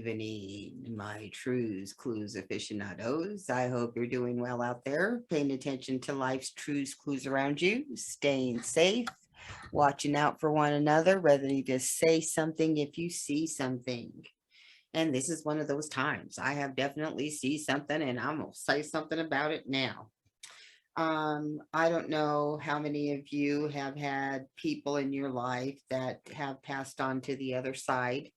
evening, my truths, clues aficionados. I hope you're doing well out there, paying attention to life's truths, clues around you, staying safe, watching out for one another, ready to say something if you see something. And this is one of those times. I have definitely see something and I'm gonna say something about it now. I don't know how many of you have had people in your life that have passed on to the other side.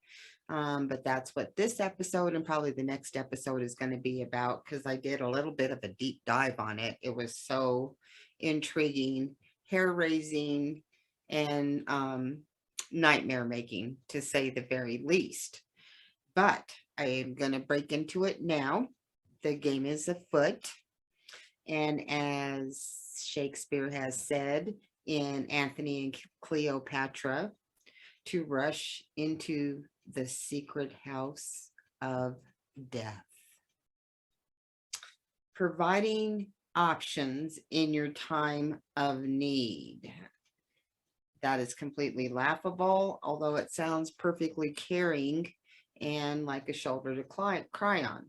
But that's what this episode and probably the next episode is going to be about because I did a little bit of a deep dive on it. It was so intriguing, hair raising, and nightmare making, to say the very least. But I am going to break into it now. The game is afoot. And as Shakespeare has said in Antony and Cleopatra, to rush into the secret house of death. Providing options in your time of need. That is completely laughable, although it sounds perfectly caring and like a shoulder to cry on.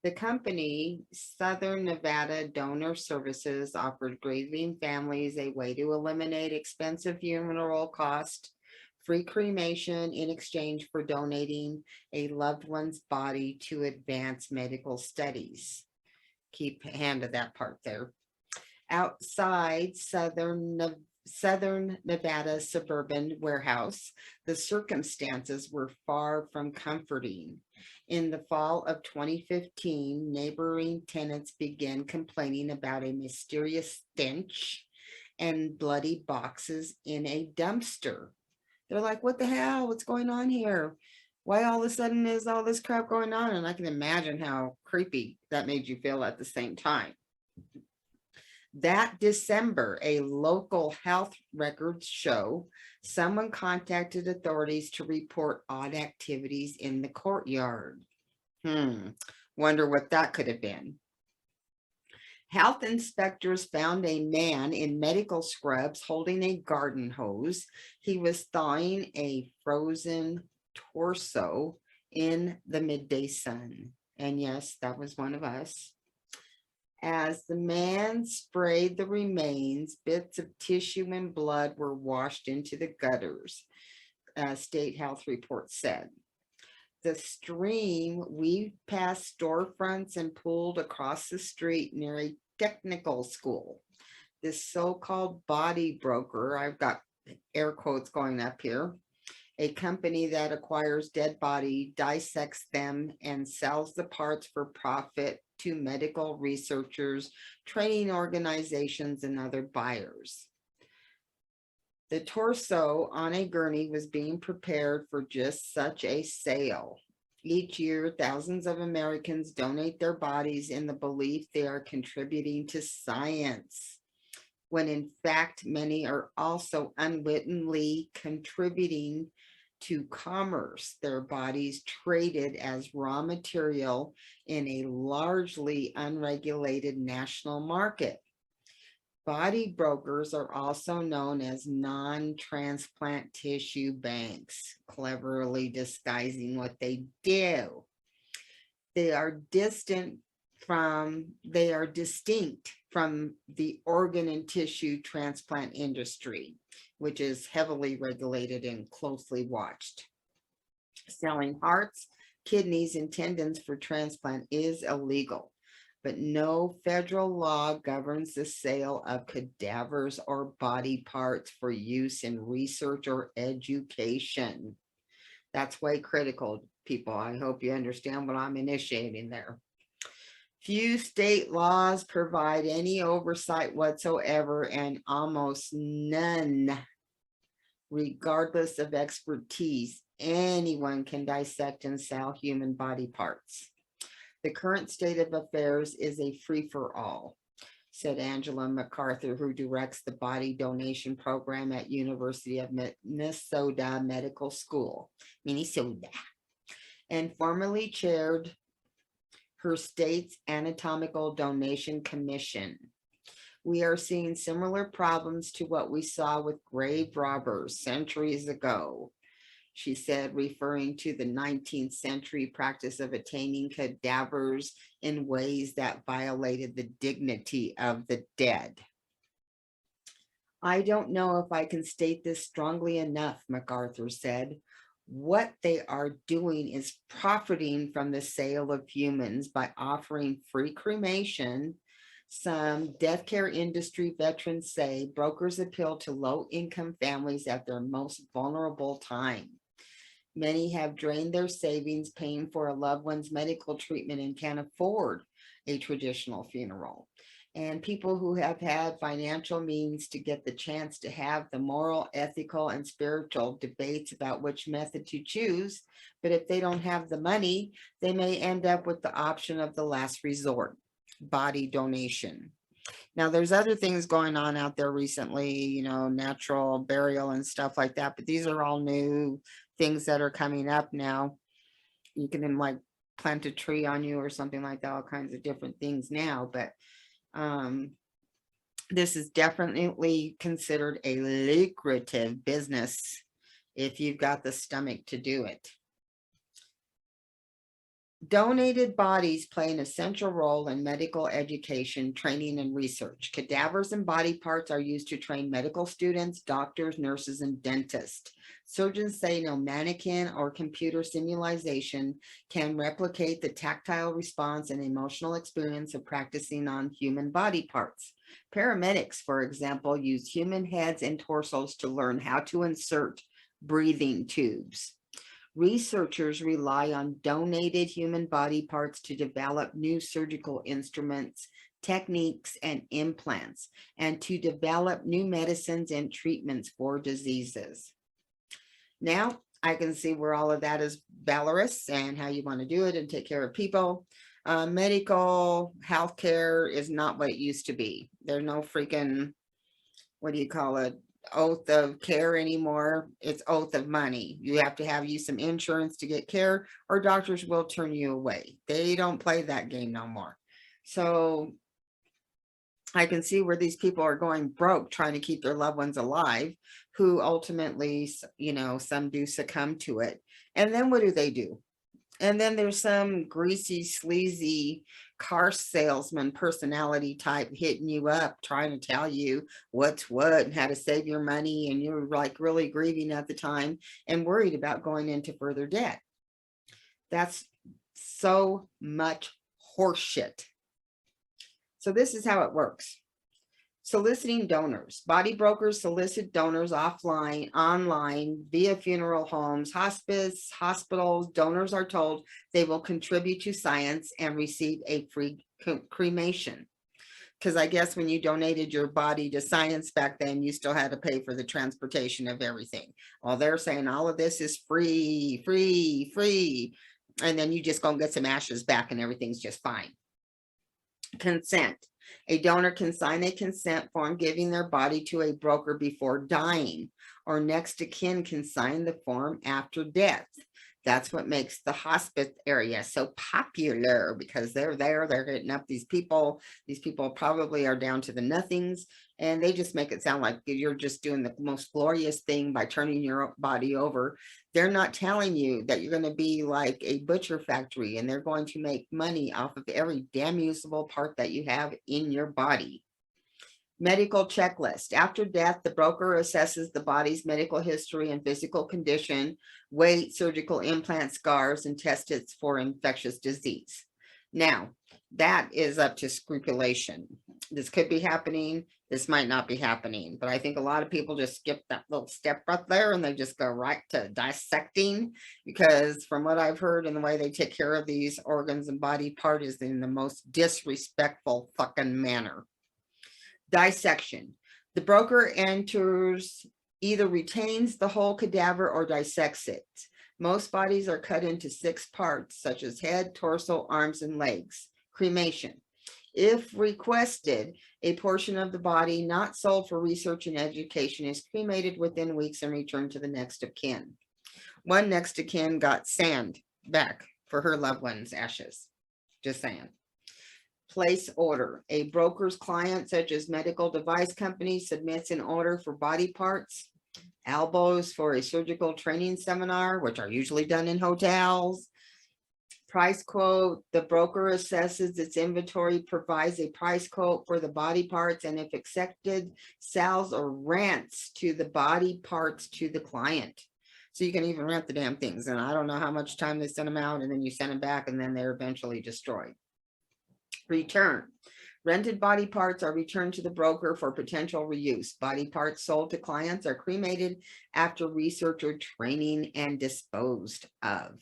The company, Southern Nevada Donor Services, offered grieving families a way to eliminate expensive funeral costs, free cremation in exchange for donating a loved one's body to advance medical studies. Keep hand of that part there. Outside Southern Nevada suburban warehouse, the circumstances were far from comforting. In the fall of 2015, neighboring tenants began complaining about a mysterious stench and bloody boxes in a dumpster. They're like, what the hell? What's going on here? Why all of a sudden is all this crap going on? And I can imagine how creepy that made you feel at the same time. That December, a local health records show someone contacted authorities to report odd activities in the courtyard. Wonder what that could have been. Health inspectors found a man in medical scrubs holding a garden hose. He was thawing a frozen torso in the midday sun. And yes, that was one of us. As the man sprayed the remains, bits of tissue and blood were washed into the gutters, state health report said. The stream weaved past storefronts and pooled across the street near a technical school. This so-called body broker, I've got air quotes going up here, a company that acquires dead body, dissects them, and sells the parts for profit to medical researchers, training organizations, and other buyers. The torso on a gurney was being prepared for just such a sale. Each year, thousands of Americans donate their bodies in the belief they are contributing to science, when in fact, many are also unwittingly contributing to commerce, their bodies traded as raw material in a largely unregulated national market. Body brokers are also known as non-transplant tissue banks, cleverly disguising what they do. They are distinct from the organ and tissue transplant industry, which is heavily regulated and closely watched. Selling hearts, kidneys, and tendons for transplant is illegal, but no federal law governs the sale of cadavers or body parts for use in research or education. That's way critical, people. I hope you understand what I'm initiating there. Few state laws provide any oversight whatsoever, and almost none, regardless of expertise. Anyone can dissect and sell human body parts. The current state of affairs is a free-for-all, said Angela MacArthur, who directs the body donation program at University of Minnesota Medical School, Minnesota, and formerly chaired her state's Anatomical Donation Commission. We are seeing similar problems to what we saw with grave robbers centuries ago. she said, referring to the 19th century practice of attaining cadavers in ways that violated the dignity of the dead. I don't know if I can state this strongly enough, MacArthur said. What they are doing is profiting from the sale of humans by offering free cremation. Some death care industry veterans say brokers appeal to low-income families at their most vulnerable time. Many have drained their savings paying for a loved one's medical treatment and can't afford a traditional funeral. And people who have had financial means to get the chance to have the moral, ethical, and spiritual debates about which method to choose. But if they don't have the money, they may end up with the option of the last resort, body donation. Now, there's other things going on out there recently, natural burial and stuff like that, but these are all new things that are coming up now. You can like plant a tree on you or something like that, all kinds of different things now, but this is definitely considered a lucrative business if you've got the stomach to do it. Donated bodies play an essential role in medical education, training, and research. Cadavers and body parts are used to train medical students, doctors, nurses, and dentists. Surgeons say no mannequin or computer simulation can replicate the tactile response and emotional experience of practicing on human body parts. Paramedics, for example, use human heads and torsos to learn how to insert breathing tubes. Researchers rely on donated human body parts to develop new surgical instruments, techniques, and implants, and to develop new medicines and treatments for diseases. Now, I can see where all of that is valorous and how you want to do it and take care of people. Medical healthcare is not what it used to be. There's no freaking, what do you call it? Oath of care anymore. It's oath of money. You have to have some insurance to get care, or doctors will turn you away. They don't play that game no more. So I can see where these people are going broke trying to keep their loved ones alive, who ultimately, some do succumb to it. And then what do? And then there's some greasy, sleazy car salesman personality type hitting you up, trying to tell you what's what and how to save your money. And you're like really grieving at the time and worried about going into further debt. That's so much horseshit. So this is how it works. Soliciting donors. Body brokers solicit donors offline, online, via funeral homes, hospice, hospitals. Donors are told they will contribute to science and receive a free cremation. Because I guess when you donated your body to science back then, you still had to pay for the transportation of everything. Well, they're saying all of this is free, free, free. And then you just go and get some ashes back and everything's just fine. Consent. A donor can sign a consent form giving their body to a broker before dying, or next of kin can sign the form after death. That's what makes the hospice area so popular, because they're there, they're hitting up these people. These people probably are down to the nothings, and they just make it sound like you're just doing the most glorious thing by turning your body over. They're not telling you that you're going to be like a butcher factory and they're going to make money off of every damn usable part that you have in your body. Medical checklist. After death, the broker assesses the body's medical history and physical condition, weight, surgical implant scars, and tests it for infectious disease. Now, that is up to speculation. This could be happening. This might not be happening. But I think a lot of people just skip that little step right there and they just go right to dissecting, because from what I've heard and the way they take care of these organs and body parts is in the most disrespectful fucking manner. Dissection. The broker enters, either retains the whole cadaver or dissects it. Most bodies are cut into 6 parts, such as head, torso, arms, and legs. Cremation. If requested, a portion of the body not sold for research and education is cremated within weeks and returned to the next of kin. One next of kin got sand back for her loved one's ashes. Just saying. Place order. A broker's client, such as medical device company, submits an order for body parts. elbows for a surgical training seminar, which are usually done in hotels. Price quote, the broker assesses its inventory, provides a price quote for the body parts, and if accepted, sells or rents to the body parts to the client. So you can even rent the damn things. And I don't know how much time they send them out, and then you send them back, and then they're eventually destroyed. Return. Rented body parts are returned to the broker for potential reuse. Body parts sold to clients are cremated after research or training and disposed of.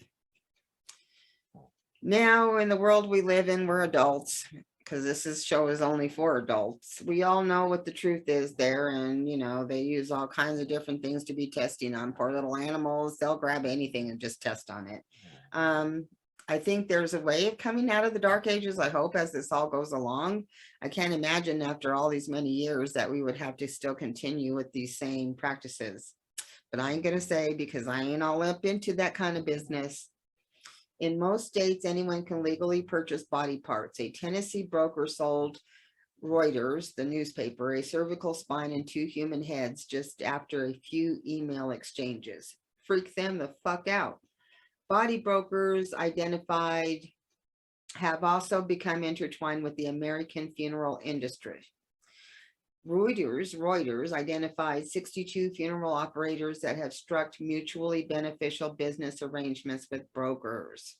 Now, in the world we live in, we're adults, because show is only for adults. We all know what the truth is there, and they use all kinds of different things to be testing on poor little animals. They'll grab anything and just test on it. I think there's a way of coming out of the dark ages, I hope, as this all goes along. I can't imagine after all these many years that we would have to still continue with these same practices. But I ain't gonna say, because I ain't all up into that kind of business. In most states, anyone can legally purchase body parts. A Tennessee broker sold Reuters, the newspaper, a cervical spine and 2 human heads just after a few email exchanges. Freak them the fuck out. Body brokers identified have also become intertwined with the American funeral industry. Reuters identified 62 funeral operators that have struck mutually beneficial business arrangements with brokers.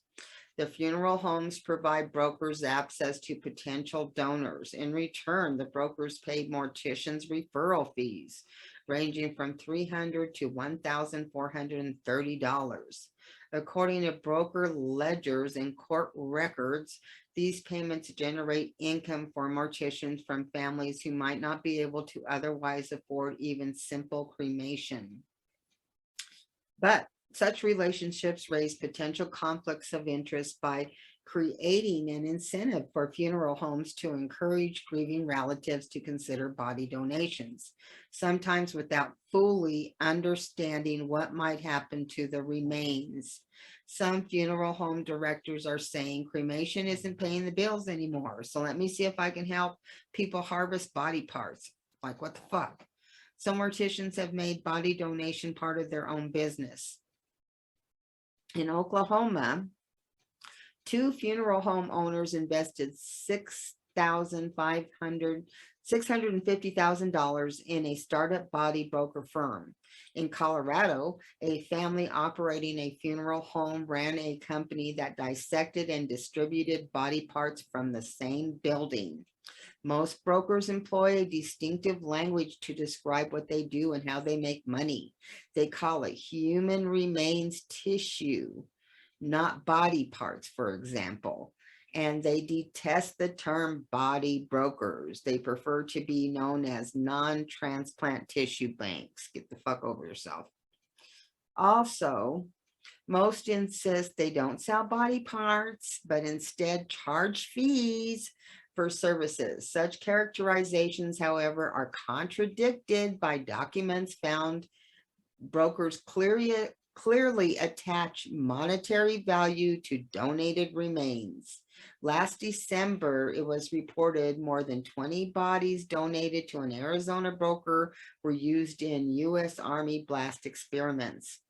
The funeral homes provide brokers access to potential donors. In return, the brokers pay morticians referral fees ranging from $300 to $1,430. According to broker ledgers and court records, these payments generate income for morticians from families who might not be able to otherwise afford even simple cremation. But such relationships raise potential conflicts of interest by creating an incentive for funeral homes to encourage grieving relatives to consider body donations, sometimes without fully understanding what might happen to the remains. Some funeral home directors are saying cremation isn't paying the bills anymore, so let me see if I can help people harvest body parts. Like, what the fuck? Some morticians have made body donation part of their own business. In Oklahoma, 2 funeral home owners invested $650,000 in a startup body broker firm. In Colorado, a family operating a funeral home ran a company that dissected and distributed body parts from the same building. Most brokers employ a distinctive language to describe what they do and how they make money. They call it human remains tissue, not body parts, for example. And they detest the term body brokers. They prefer to be known as non-transplant tissue banks. Get the fuck over yourself. Also, most insist they don't sell body parts, but instead charge fees for services. Such characterizations, however, are contradicted by documents found. Brokers clearly attach monetary value to donated remains. Last December, it was reported more than 20 bodies donated to an Arizona broker were used in U.S. Army blast experiments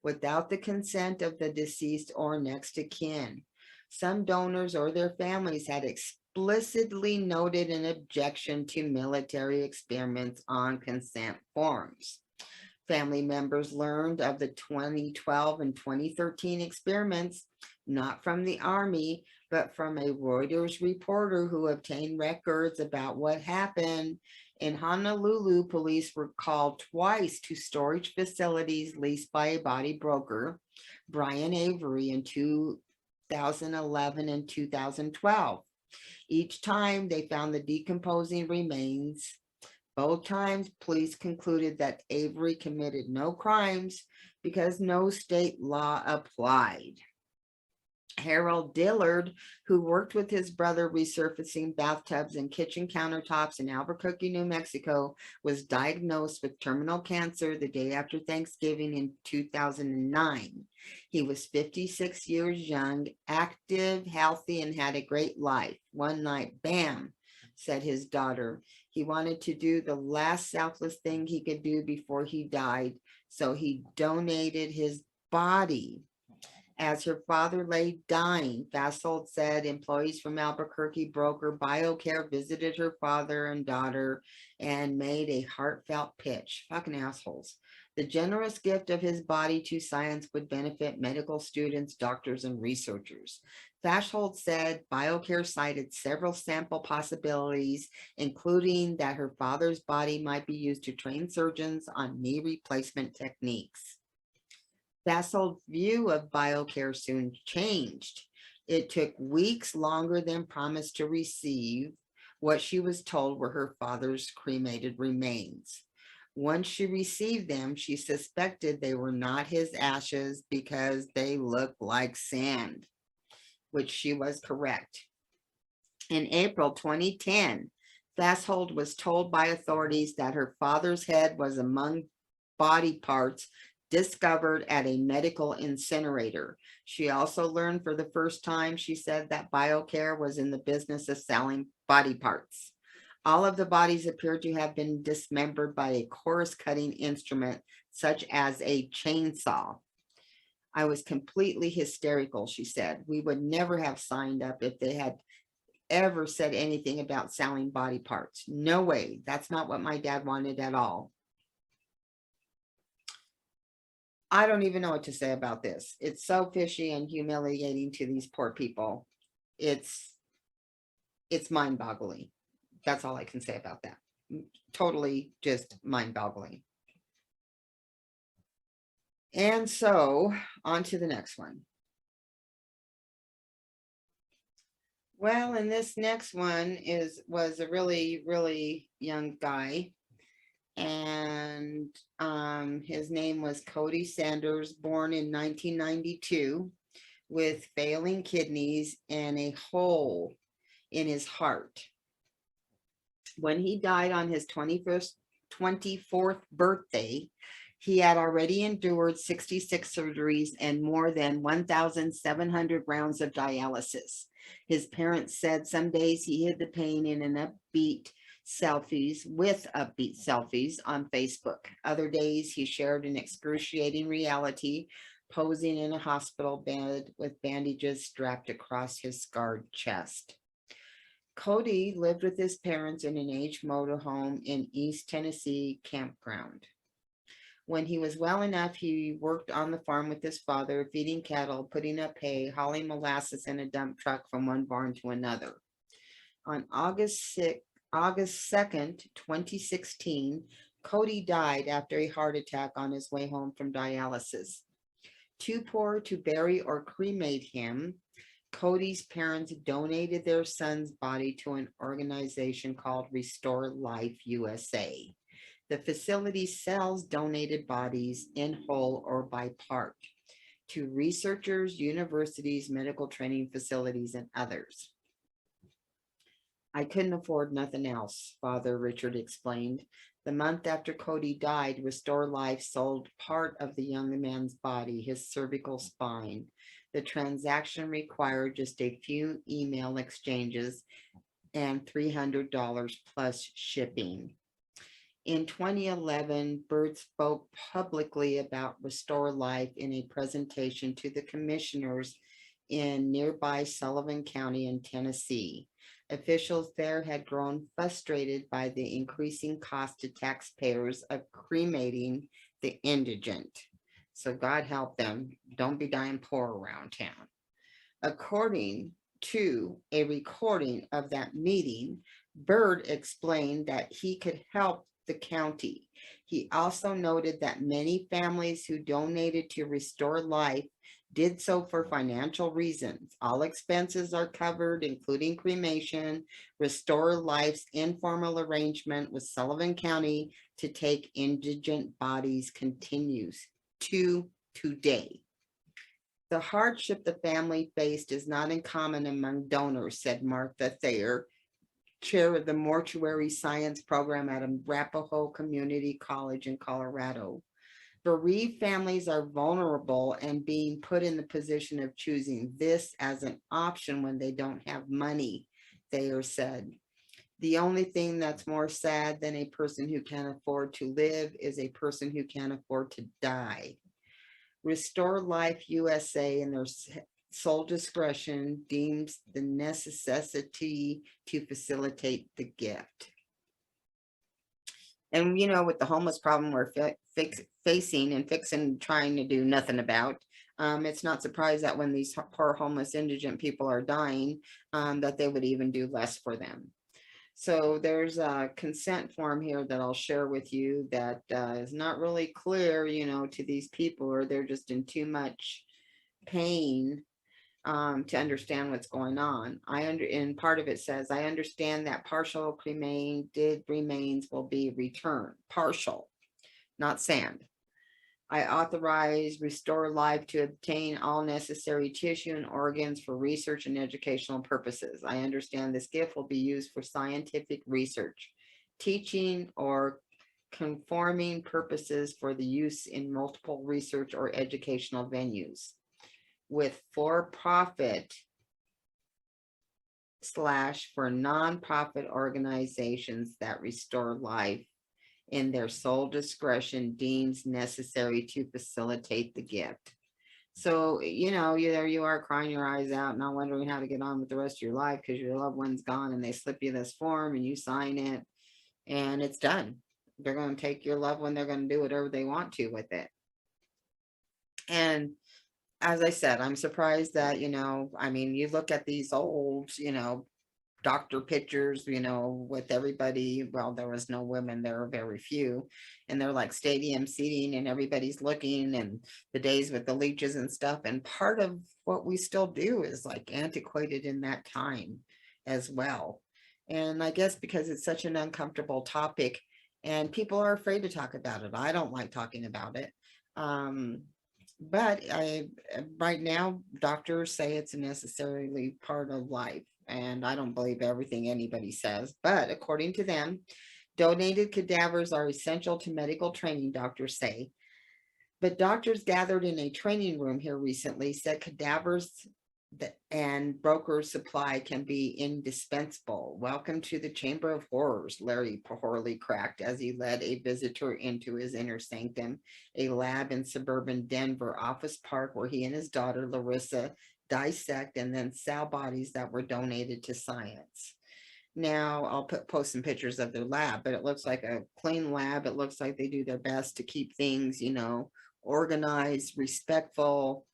without the consent of the deceased or next of kin. Some donors or their families had explicitly noted an objection to military experiments on consent forms. Family members learned of the 2012 and 2013 experiments, not from the Army, but from a Reuters reporter who obtained records about what happened. In Honolulu, police were called twice to storage facilities leased by a body broker, Brian Avery, in 2011 and 2012. Each time they found the decomposing remains. Both times, police concluded that Avery committed no crimes because no state law applied. Harold Dillard, who worked with his brother resurfacing bathtubs and kitchen countertops in Albuquerque, New Mexico, was diagnosed with terminal cancer the day after Thanksgiving in 2009. He was 56 years young, active, healthy, and had a great life. One night, bam, said his daughter. He wanted to do the last selfless thing he could do before he died, so he donated his body. As her father lay dying, Fasold said employees from Albuquerque broker BioCare visited her father and daughter and made a heartfelt pitch. Fucking assholes. The generous gift of his body to science would benefit medical students, doctors, and researchers. Fasold said BioCare cited several sample possibilities, including that her father's body might be used to train surgeons on knee replacement techniques. Fasold's view of BioCare soon changed. It took weeks longer than promised to receive what she was told were her father's cremated remains. Once she received them, she suspected they were not his ashes because they looked like sand, which she was correct. In April 2010, Fasold was told by authorities that her father's head was among body parts discovered at a medical incinerator. She also learned for the first time, she said, that BioCare was in the business of selling body parts. All of the bodies appeared to have been dismembered by a coarse cutting instrument, such as a chainsaw. I was completely hysterical, she said. We would never have signed up if they had ever said anything about selling body parts. No way. That's not what my dad wanted at all. I don't even know what to say about this. It's so fishy and humiliating to these poor people. It's mind-boggling. That's all I can say about that. Totally just mind-boggling. And so on to the next one. Well, and this next one was a really, really young guy. And his name was Cody Sanders, born in 1992 with failing kidneys and a hole in his heart. When he died on his 24th birthday, he had already endured 66 surgeries and more than 1,700 rounds of dialysis. His parents said some days he hid the pain in an upbeat selfies on Facebook. Other days he shared an excruciating reality, posing in a hospital bed with bandages strapped across his scarred chest. Cody lived with his parents in an aged motorhome in East Tennessee campground. When he was well enough, he worked on the farm with his father, feeding cattle, putting up hay, hauling molasses in a dump truck from one barn to another. On August 2nd, 2016, Cody died after a heart attack on his way home from dialysis. Too poor to bury or cremate him, Cody's parents donated their son's body to an organization called Restore Life USA. The facility sells donated bodies in whole or by part to researchers, universities, medical training facilities, and others. I couldn't afford nothing else, Father Richard explained. The month after Cody died, Restore Life sold part of the young man's body, his cervical spine. The transaction required just a few email exchanges and $300 plus shipping. In 2011, Bird spoke publicly about Restore Life in a presentation to the commissioners in nearby Sullivan County in Tennessee. Officials there had grown frustrated by the increasing cost to taxpayers of cremating the indigent. So God help them. Don't be dying poor around town. According to a recording of that meeting, Bird explained that he could help the county. He also noted that many families who donated to Restore Life did so for financial reasons. All expenses are covered, including cremation. Restore Life's informal arrangement with Sullivan County to take indigent bodies continues to today. The hardship the family faced is not uncommon among donors, said Martha Thayer, chair of the mortuary science program at Arapahoe Community College in Colorado. Bereaved families are vulnerable and being put in the position of choosing this as an option when they don't have money, Thayer said. The only thing that's more sad than a person who can't afford to live is a person who can't afford to die. Restore Life USA, in their sole discretion, deems the necessity to facilitate the gift. And you know, with the homeless problem we're facing and fixing, trying to do nothing about, it's not surprised that when these poor homeless indigent people are dying, that they would even do less for them. So there's a consent form here that I'll share with you that is not really clear, you know, to these people, or they're just in too much pain to understand what's going on. And part of it says, I understand that partial cremated remains will be returned. Partial, not sand. I authorize Restore Life to obtain all necessary tissue and organs for research and educational purposes. I understand this gift will be used for scientific research, teaching, or conforming purposes for the use in multiple research or educational venues, with for-profit / for nonprofit organizations that restore life in their sole discretion deems necessary to facilitate the gift. So, you know, there you are crying your eyes out, not wondering how to get on with the rest of your life because your loved one's gone, and they slip you this form and you sign it and it's done. They're going to take your loved one. They're going to do whatever they want to with it. And as I said, I'm surprised that, you know, I mean, you look at these old, you know, doctor pictures, you know, with everybody. Well, there was no women, there were very few, and they're like stadium seating and everybody's looking, and the days with the leeches and stuff. And part of what we still do is like antiquated in that time as well. And I guess because it's such an uncomfortable topic and people are afraid to talk about it. I don't like talking about it. But right now, doctors say it's a necessarily part of life. And I don't believe everything anybody says, but according to them, donated cadavers are essential to medical training, doctors say. But doctors gathered in a training room here recently said cadavers and broker supply can be indispensable. Welcome to the Chamber of Horrors, Larry Pahorley cracked as he led a visitor into his inner sanctum, a lab in suburban Denver Office Park, where he and his daughter Larissa dissect and then sell bodies that were donated to science. Now I'll post some pictures of their lab, but it looks like a clean lab. It looks like they do their best to keep things, you know, organized, respectful,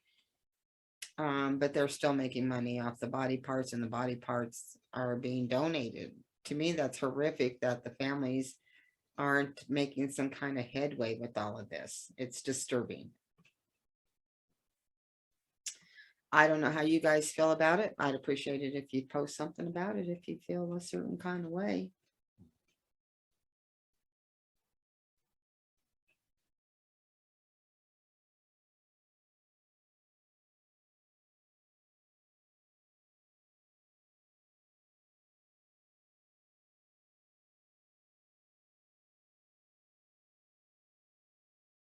but they're still making money off the body parts, and the body parts are being donated. To me, that's horrific that the families aren't making some kind of headway with all of this. It's disturbing. I don't know how you guys feel about it. I'd appreciate it if you post something about it if you feel a certain kind of way.